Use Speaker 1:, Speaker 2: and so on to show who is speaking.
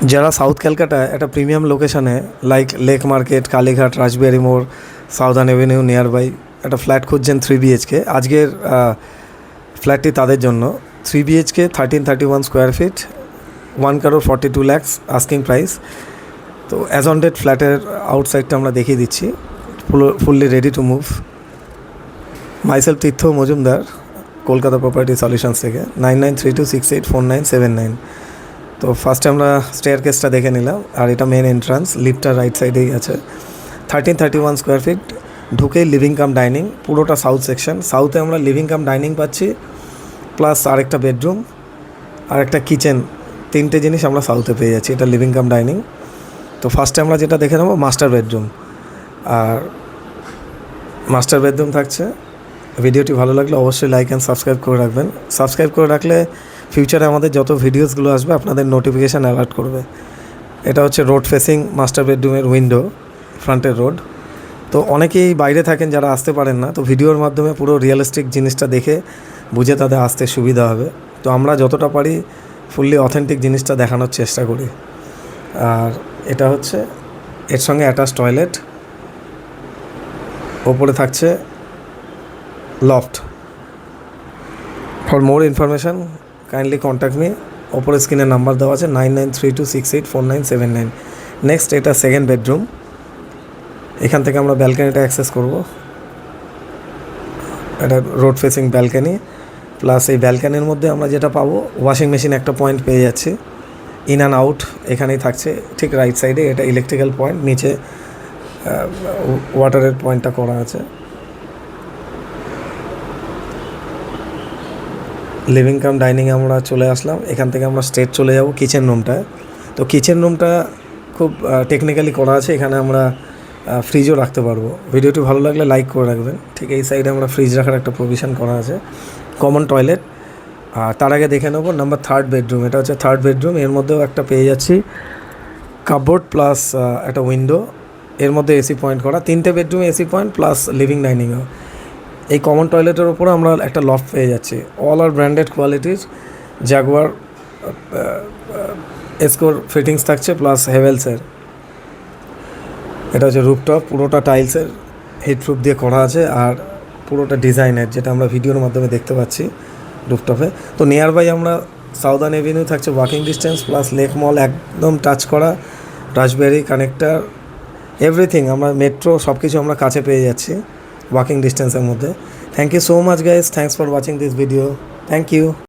Speaker 1: যারা সাউথ ক্যালকাটায় একটা প্রিমিয়াম লোকেশনে like lake market, Kalighat, Rashbehari মোড়, সাউদার্ন এভিনিউ নিয়ার বাই একটা ফ্ল্যাট খুঁজছেন 3 BHK, আজকের ফ্ল্যাটটি তাদের জন্য। 3 BHK, 1331 square feet, 1,42,00,000 asking price. তো অ্যাজ অন ডেট ফ্ল্যাটের আউটসাইডটা আমরা দেখিয়ে দিচ্ছি, fully ready to move. Myself Tirtha Majumdar, Kolkata property solutions থেকে, 9932684979। তো ফার্স্টে আমরা স্টেয়ার কেসটা দেখে নিলাম, আর এটা মেন এন্ট্রান্স, লিফটটা রাইট সাইডেই আছে। 1331 স্কোয়ার ফিট, ঢুকেই লিভিং কাম ডাইনিং, পুরোটা সাউথ সেকশন। সাউথে আমরা লিভিং কাম ডাইনিং পাচ্ছি, প্লাস আরেকটা বেডরুম আর একটা কিচেন, 3টে জিনিস আমরা সাউথে পেয়ে যাচ্ছি। এটা লিভিং কাম ডাইনিং। তো ফার্স্টে আমরা যেটা দেখে নেবো মাস্টার বেডরুম, আর মাস্টার বেডরুম থাকছে। ভিডিওটি ভালো লাগলে অবশ্যই লাইক অ্যান্ড সাবস্ক্রাইব করে রাখবেন। সাবস্ক্রাইব করে রাখলে ফিউচারে আমাদের যত ভিডিওসগুলো আসবে আপনাদের নোটিফিকেশান অ্যালার্ট করবে। এটা হচ্ছে রোড ফেসিং মাস্টার বেডরুমের উইন্ডো, ফ্রন্টের রোড। তো অনেকেই বাইরে থাকেন যারা আসতে পারেন না, তো ভিডিওর মাধ্যমে পুরো রিয়েলিস্টিক জিনিসটা দেখে বুঝে তাদের আসতে সুবিধা হবে। তো আমরা যতটা পারি ফুললি অথেন্টিক জিনিসটা দেখানোর চেষ্টা করি। আর এটা হচ্ছে এর সঙ্গে অ্যাটাচ টয়লেট, ওপরে থাকছে loft. For more information kindly contact me. ওপরে স্ক্রিনের নাম্বার দেওয়া আছে 9932684979। নেক্সট, এটা সেকেন্ড বেডরুম। এখান থেকে আমরা ব্যালকানিটা অ্যাক্সেস করব। এটা রোড ফেসিং ব্যালকানি, প্লাস এই ব্যালকানির মধ্যে আমরা যেটা পাবো, ওয়াশিং মেশিন একটা পয়েন্ট পেয়ে যাচ্ছি, ইন অ্যান্ড আউট এখানেই থাকছে ঠিক রাইট সাইডে। এটা ইলেকট্রিক্যাল পয়েন্ট, নিচে ওয়াটারের পয়েন্টটা করা আছে। লিভিং কাম ডাইনিংয়ে আমরা চলে আসলাম। এখান থেকে আমরা স্ট্রেট চলে যাব কিচেন রুমটায়। তো কিচেন রুমটা খুব টেকনিক্যালি করা আছে, এখানে আমরা ফ্রিজও রাখতে পারবো। ভিডিওটি ভালো লাগলে লাইক করে রাখবেন। ঠিক এই সাইডে আমরা ফ্রিজ রাখার একটা প্রভিশন করা আছে, কমন টয়লেট। আর তার আগে দেখে নেবো নাম্বার থার্ড বেডরুম। এটা হচ্ছে থার্ড বেডরুম, এর মধ্যেও একটা পেয়ে যাচ্ছি কাপবোর্ড প্লাস একটা উইন্ডো, এর মধ্যে এসি পয়েন্ট করা। 3টে বেডরুমে এসি পয়েন্ট প্লাস লিভিং ডাইনিংও। এই কমন টয়লেটের ওপরে আমরা একটা লফট পেয়ে যাচ্ছি, অল আর ব্র্যান্ডেড কোয়ালিটির, জাগুয়ার এসকোর ফিটিংস থাকছে, প্লাস হেভেলসের। এটা হচ্ছে রুফটপ, পুরোটা টাইলসের হিটপ্রুফ দিয়ে করা আছে, আর পুরোটা ডিজাইনের, যেটা আমরা ভিডিওর মাধ্যমে দেখতে পাচ্ছি রুফটপে। তো নিয়ার বাই আমরা সাউদার্ন এভিনিউ থাকছে walking distance, plus Lake Mall একদম টাচ করা, রাসবিহারি কানেক্টার, এভরিথিং আমরা মেট্রো সব কিছু আমরা কাছে পেয়ে যাচ্ছি ওয়াকিং ডিস্টেন্সের মধ্যে। Thank you so much guys, thanks for watching this video, thank you.